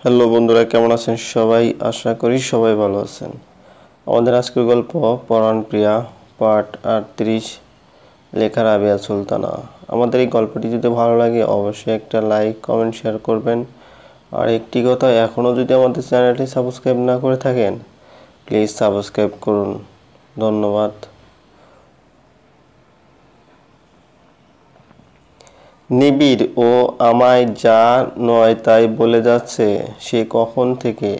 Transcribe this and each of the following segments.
Hello বন্ধুরা, কেমন আছেন সবাই? আশা করি সবাই ভালো আছেন। আমাদের আজকের গল্প পরাণ প্রিয়া পার্ট 38, লেখা রাবেয়া সুলতানা। আমাদের এই গল্পটি যদি ভালো লাগে অবশ্যই একটা লাইক কমেন্ট শেয়ার করবেন। আর একটি কথা, এখনও যদি আমাদের চ্যানেলটি সাবস্ক্রাইব না করে থাকেন প্লিজ সাবস্ক্রাইব করুন। ধন্যবাদ। নিবিড় ও আমায় যা নয় তাই বলে যাচ্ছে সে কখন থেকে।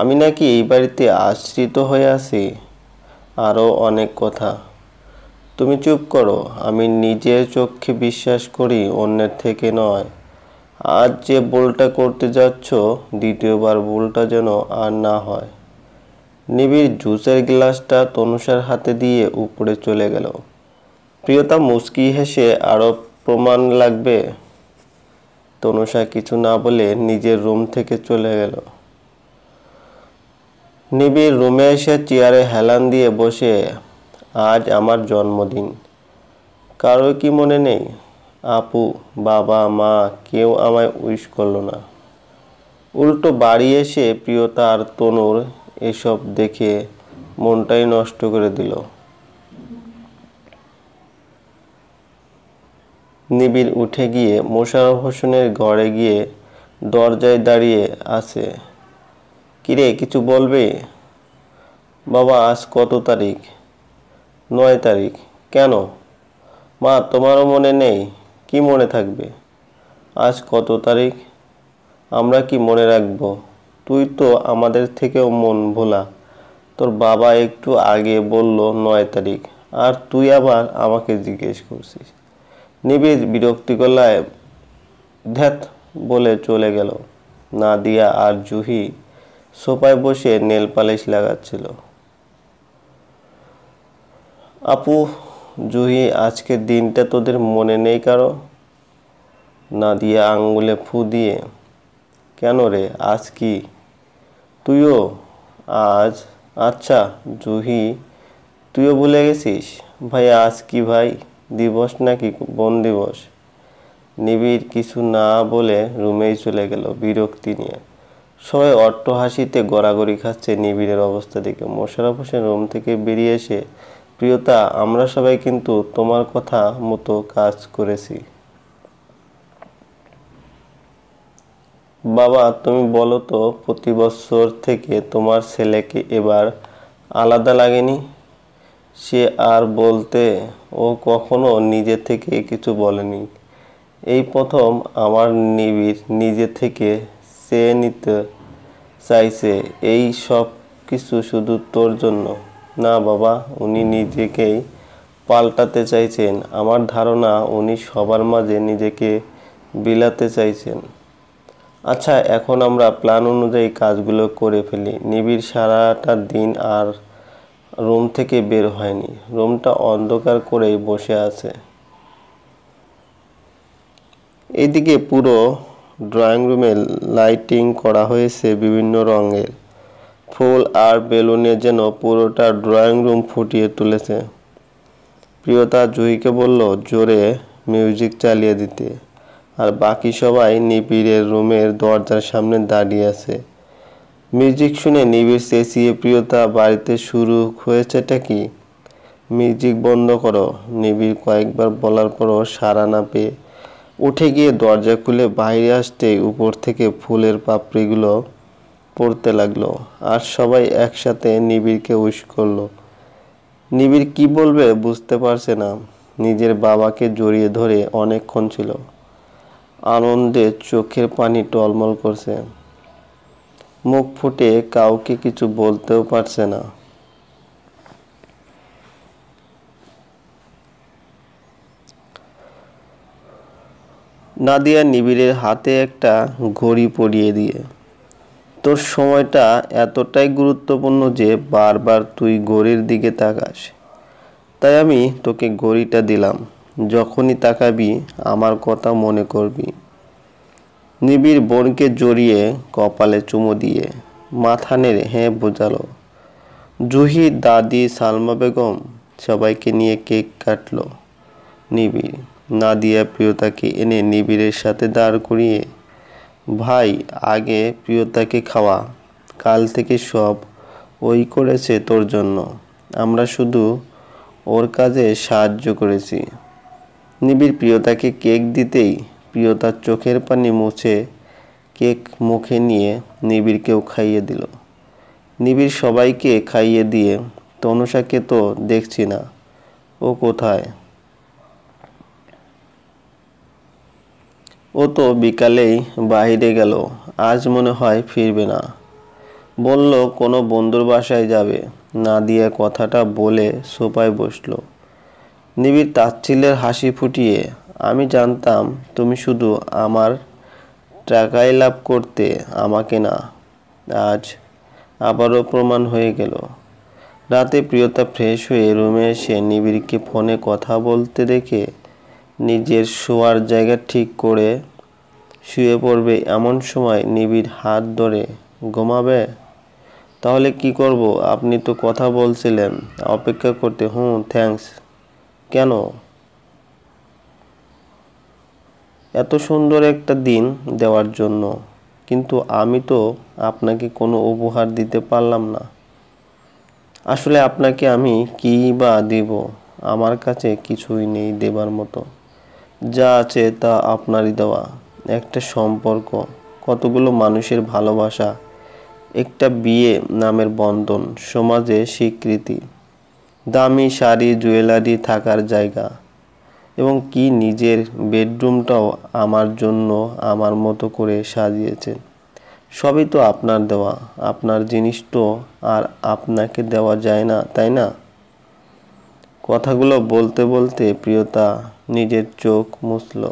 আমি নাকি এই বাড়িতে আশ্রিত হয়ে আছি। আরও অনেক কথা। তুমি চুপ করো। আমি নিজের চোখে বিশ্বাস করি, অন্যের থেকে নয়। আজ যে ভুলটা করতে যাচ্ছ দ্বিতীয়বার ভুলটা যেন আর না হয়। নিবিড় জুসের গ্লাসটা তনুষার হাতে দিয়ে উপরে চলে গেল। প্রিয়তা মুচকি হেসে, আরও প্রমাণ লাগবে? তনুষা কিছু না বলে নিজের রুম থেকে চলে গেল। নিবিড় রুমে এসে চেয়ারে হেলান দিয়ে বসে, আজ আমার জন্মদিন। কারো কি মনে নেই? আপু, বাবা, মা কেউ আমায় উইশ করলো না। উল্টো বাড়ি এসে প্রিয়তা আর তনুর এসব দেখে মনটাই নষ্ট করে দিল। নিবিড় উঠে গিয়ে মোশাররফ হোসেনের ঘরে গিয়ে দরজায় দাঁড়িয়ে আছে। কিরে, কিছু বলবে? বাবা, আজ কত তারিখ? 9 তারিখ। কেন মা, তোমারও মনে নেই? কি মনে থাকবে? আজ কত তারিখ? আমরা কি মনে রাখবো? তুই তো আমাদের থেকেও মন ভোলা। তোর বাবা একটু আগে বলল 9 তারিখ, আর তুই আবার আমাকে জিজ্ঞেস করছিস। নিবিড় বিরক্তি গলায় ধ্যাত বলে চলে গেল। নাদিয়া আর জুহি সোফায় বসে নেল পালিশ লাগাচ্ছিল। আপু, জুহি, আজকের দিনটা তোদের মনে নেই কারো? নাদিয়া আঙ্গুলে ফু দিয়ে, কেন রে, আজ কি? তুইও আজ? আচ্ছা জুহি, তুইও ভুলে গেছিস? ভাই আজ কি ভাই, দিবস নাকি বন দিবস? নিবিড় কিছু না বলে রুমেই চলে গেল বিরক্তি নিয়ে। সবাই অট্ট হাসিতে গড়াগড়ি খাচ্ছে নিবিড়ের অবস্থা দেখে। মোশাররফ হোসেন রুম থেকে বেরিয়ে এসে, প্রিয়তা, আমরা সবাই কিন্তু তোমার কথা মতো কাজ করেছি। বাবা, তুমি বলো তো, প্রতি বছর থেকে তোমার ছেলেকে এবার আলাদা লাগেনি? সে আর বলতে, ও কখনো নিজে থেকে কিছু বলেনি। এই প্রথম আমার নিবিড় নিজে থেকে চেয়ে নিতে চাইছে। এই সব কিছু শুধু তোর জন্য। না বাবা, উনি নিজেকেই পাল্টাতে চাইছেন। আমার ধারণা উনি সবার মাঝে নিজেকে বিলাতে চাইছেন। আচ্ছা, এখন আমরা প্ল্যান অনুযায়ী কাজগুলো করে ফেলি। নিবিড় সারাটা দিন আর রুম থেকে বের হয়নি। রুমটা অন্ধকার করেই বসে আছে। এদিকে পুরো ড্রয়িং রুমে লাইটিং করা হয়েছে বিভিন্ন রঙের ফুল আর বেলুনে, যেন পুরোটা ড্রয়িং রুম ফুটিয়ে তুলেছে। প্রিয়তা জুহিকে বলল জোরে মিউজিক চালিয়ে দিতে, আর বাকি সবাই নিবিড়ের রুমের দরজার সামনে দাঁড়িয়ে আছে। মিউজিক শুনে নিবিড় চেঁচিয়ে, প্রিয়তা, বাড়িতে শুরু হয়েছেটা কি? মিউজিক বন্ধ করো। নিবিড় কয়েকবার বলার পরও সাড়া না পেয়ে উঠে গিয়ে দরজা খুলে বাইরে আসতেই উপর থেকে ফুলের পাপড়িগুলো পড়তে লাগলো, আর সবাই একসাথে নিবিড়কে উইশ করলো। নিবিড় কি বলবে বুঝতে পারছে না। নিজের বাবাকে জড়িয়ে ধরে অনেকক্ষণ ছিল। আনন্দে চোখের পানি টলমল করছে। মুখ ফুটে কাউকে কিছু বলতেও পারছে না। নাদিয়া নিবিড়ের হাতে একটা ঘড়ি পরিয়ে দিয়ে, তোর সময়টা এতটাই গুরুত্বপূর্ণ যে বারবার তুই ঘড়ির দিকে তাকাস, তাই আমি তোকে ঘড়িটা দিলাম। যখনই তাকাবি আমার কথা মনে করবি। নিবিড় বোনকে জড়িয়ে কপালে চুমু দিয়ে মাথা নেড়ে হ্যাঁ বোঝালো। জুহি, দাদি, সালমা বেগম সবাইকে নিয়ে কেক কাটলো নিবিড়। নাদিয়া প্রিয়তাকে এনে নিবিড়ের সাথে দাঁড় করিয়ে ভাই আগে প্রিয়তাকে খাওয়া, কাল থেকে সব ওই করেছে তোর জন্য, আমরা শুধু ওর কাজে সাহায্য করেছি। নিবিড় প্রিয়তাকে কেক দিতেই প্রিয়তার চোখের পানি মুছে কেক মুখে নিয়ে নিবিড়কেও খাইয়ে দিল। নিবিড় সবাইকে খাইয়ে দিয়ে তনুষাকে তো দেখছি না, ও কোথায়? ও তো বিকালেই বাইরে গেল, আজ মনে হয় ফিরবে না। বলল কোনো বন্ধুর বাসায় যাবে। নাদিয়া কথাটা বলে সোফায় বসল। নিবিড় তাচ্ছিল্যের হাসি ফুটিয়ে, আমি জানতাম তুমি শুধু আমার টাকাই লাভ করতে, আমাকে না। আজ আবারও প্রমাণ হয়ে গেল। রাতে প্রিয়তা ফ্রেশ হয়ে রুমে এসে নিবিড়কে ফোনে কথা বলতে দেখে নিজের শোয়ার জায়গা ঠিক করে শুয়ে পড়বে এমন সময় নিবিড় হাত ধরে, ঘুমাবে? তাহলে কি করব? আপনি তো কথা বলছিলেন অপেক্ষা করতে। থ্যাঙ্কস। কেন? এত সুন্দর একটা দিন দেওয়ার জন্য। কিন্তু আমি তো আপনাকে কোনো উপহার দিতে পারলাম না। আসলে আপনাকে আমি কী বা দিব? আমার কাছে কিছুই নেই দেবার মতো। যা আছে তা আপনারই দেওয়া। একটা সম্পর্ক, কতগুলো মানুষের ভালোবাসা, একটা বিয়ে নামের বন্ধন, সমাজে স্বীকৃতি, দামি শাড়ি, জুয়েলারি, থাকার জায়গা, এবং কি নিজের বেডরুমটাও আমার জন্য আমার মতো করে সাজিয়েছেন। সবই তো আপনার দেওয়া। আপনার জিনিস তো আর আপনাকে দেওয়া যায় না, তাই না? কথাগুলো বলতে বলতে প্রিয়তা নিজের চোখ মুছল।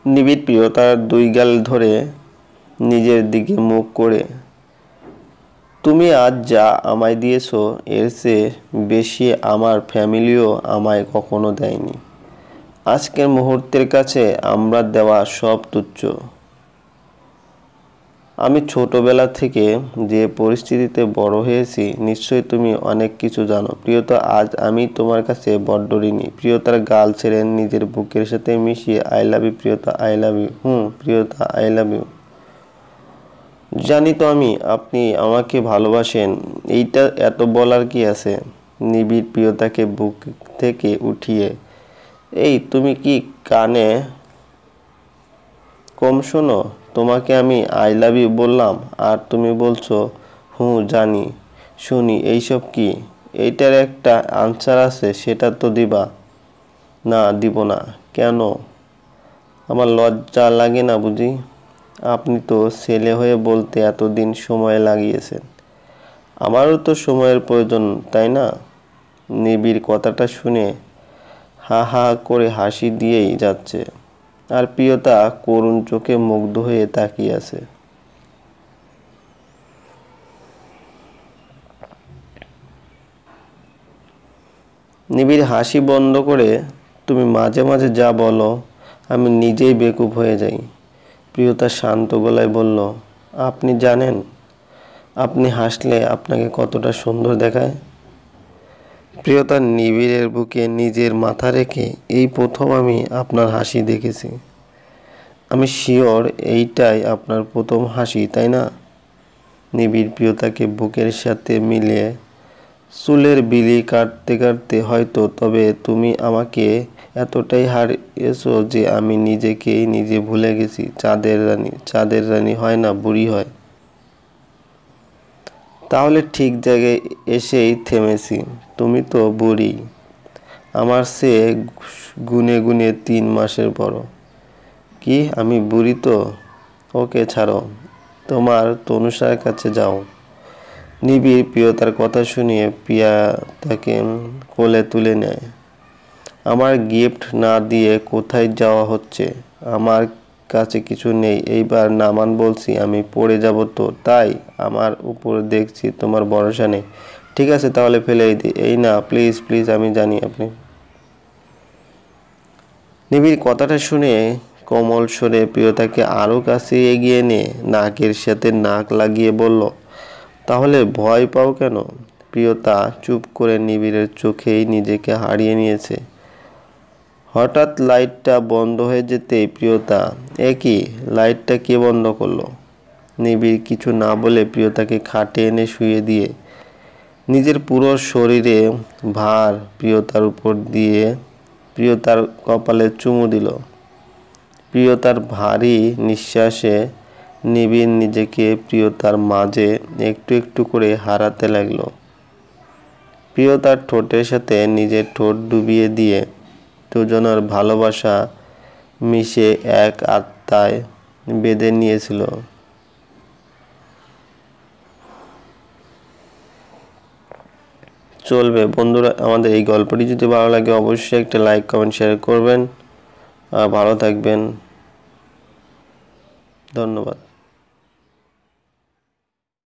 নিবিড় প্রিয়তার দুই গাল ধরে নিজের দিকে মুখ করে, তুমি আজ যা আমায় দিয়েছো এর চেয়ে বেশি আমার ফ্যামিলিও আমায় কখনো দেয়নি। আজকের মুহূর্তের কাছে আমরা দেওয়া সব তুচ্ছ। আমি ছোটবেলা থেকে যে পরিস্থিতিতে বড় হয়েছি, নিশ্চয়ই তুমি অনেক কিছু জানো। প্রিয়তা, আজ আমি তোমার কাছে বড্ড ঋণী। প্রিয়তার গাল ছেড়ে নিজের বুকের সাথে মিশিয়ে, I love you Priyota, I love you. Priyota, I love you. জানি তো আমি, আপনি আমাকে ভালোবাসেন। এইটা এত বলার কি আছে? নিবিড় প্রিয়তাকে বুক থেকে উঠিয়ে, এই তুমি কি কানে কম শোনো? তোমাকে আমি আই লাভ ইউ বললাম আর তুমি বলছো জানি, শুনি, এইসব কি? এইটার একটা আনসার আছে, সেটা তো দিবা। না, দিব না। কেন? আমার লজ্জা লাগে না বুঝি? আপনি তো ছেলে হয়ে বলতে এতদিন সময় লাগিয়েছেন। আমারও তো সময়ের প্রয়োজন, তাই না? নিবিড় কথাটা শুনে হা হা করে হাসি দিয়েই যাচ্ছে, আর প্রিয়তা করুণ চোখে মুগ্ধ হয়ে তাকিয়ে আছে। নিবিড় হাসি বন্ধ করে, তুমি মাঝে মাঝে যা বলো আমি নিজেই বেকুব হয়ে যাই। প্রিয়তা শান্ত গলায় বলল, আপনি জানেন আপনি হাসলে আপনাকে কতটা সুন্দর দেখায়? প্রিয়তা নিবিড়ের বুকে নিজের মাথা রেখে, এই প্রথম আমি আপনার হাসি দেখেছি। আমি শিওর এইটাই আপনার প্রথম হাসি, তাই না? নিবিড় প্রিয়তাকে বুকের সাথে মিলিয়ে চুলের বিলি কাটতে কাটতে, হয়তো, তবে তুমি আমাকে এতটাই হারিয়েছো যে আমি নিজেকেই নিজে ভুলে গেছি। চাঁদের রানী হয় না, বুড়ি হয়। তাহলে ঠিক জায়গায় এসেই থেমেছি। তুমি তো বুড়ি, আমার চেয়ে গুনে গুনে 3 মাসের বড়। কি আমি বুড়ি তো? ওকে ছাড়ো, তোমার তনুষার কাছে যাও। নিবিড় প্রিয়তার কথা শুনিয়ে প্রিয়তাকে কোলে তুলে নেয়। আমার গিফট না দিয়ে কোথায় যাওয়া হচ্ছে? আমার কাছে কিছু নেই, এইবার নামান বলছি। আমি পড়ে যাব তো, তাই আমার উপর দেখছি তোমার ভরসা নেই। ঠিক আছে, তাহলে ফেলেই দিই। এই না, প্লিজ প্লিজ, আমি জানি আপনি। নিবিড় কথাটা শুনে কোমল স্বরে প্রিয়তাকে আরো কাছে এগিয়ে নিয়ে নাকের সাথে নাক লাগিয়ে বলল, তাহলে ভয় পাও কেন? প্রিয়তা চুপ করে নিবিড়ের চোখেই নিজেকে হারিয়ে নিয়েছে। হঠাৎ লাইটটা বন্ধ হয়ে যেতেই প্রিয়তা, একই লাইটটা কে বন্ধ করলো? নিবিড় কিছু না বলে প্রিয়তাকে খাটে এনে শুয়ে দিয়ে নিজের পুরো শরীরে ভার প্রিয়তার উপর দিয়ে প্রিয়তার কপালে চুমু দিল। প্রিয়তার ভারী নিঃশ্বাসে নিবিড় নিজেকে প্রিয়তার মাঝে একটু একটু করে হারাতে লাগলো। প্রিয়তার ঠোঁটের সাথে নিজের ঠোঁট ডুবিয়ে দিয়ে দুজনের ভালোবাসা মিশে এক আত্মায় বেঁধে নিয়েছিল। চলবে বন্ধুরা, আমাদের এই গল্পটি যদি ভালো লাগে অবশ্যই একটা লাইক কমেন্ট শেয়ার করবেন। ভালো থাকবেন। ধন্যবাদ।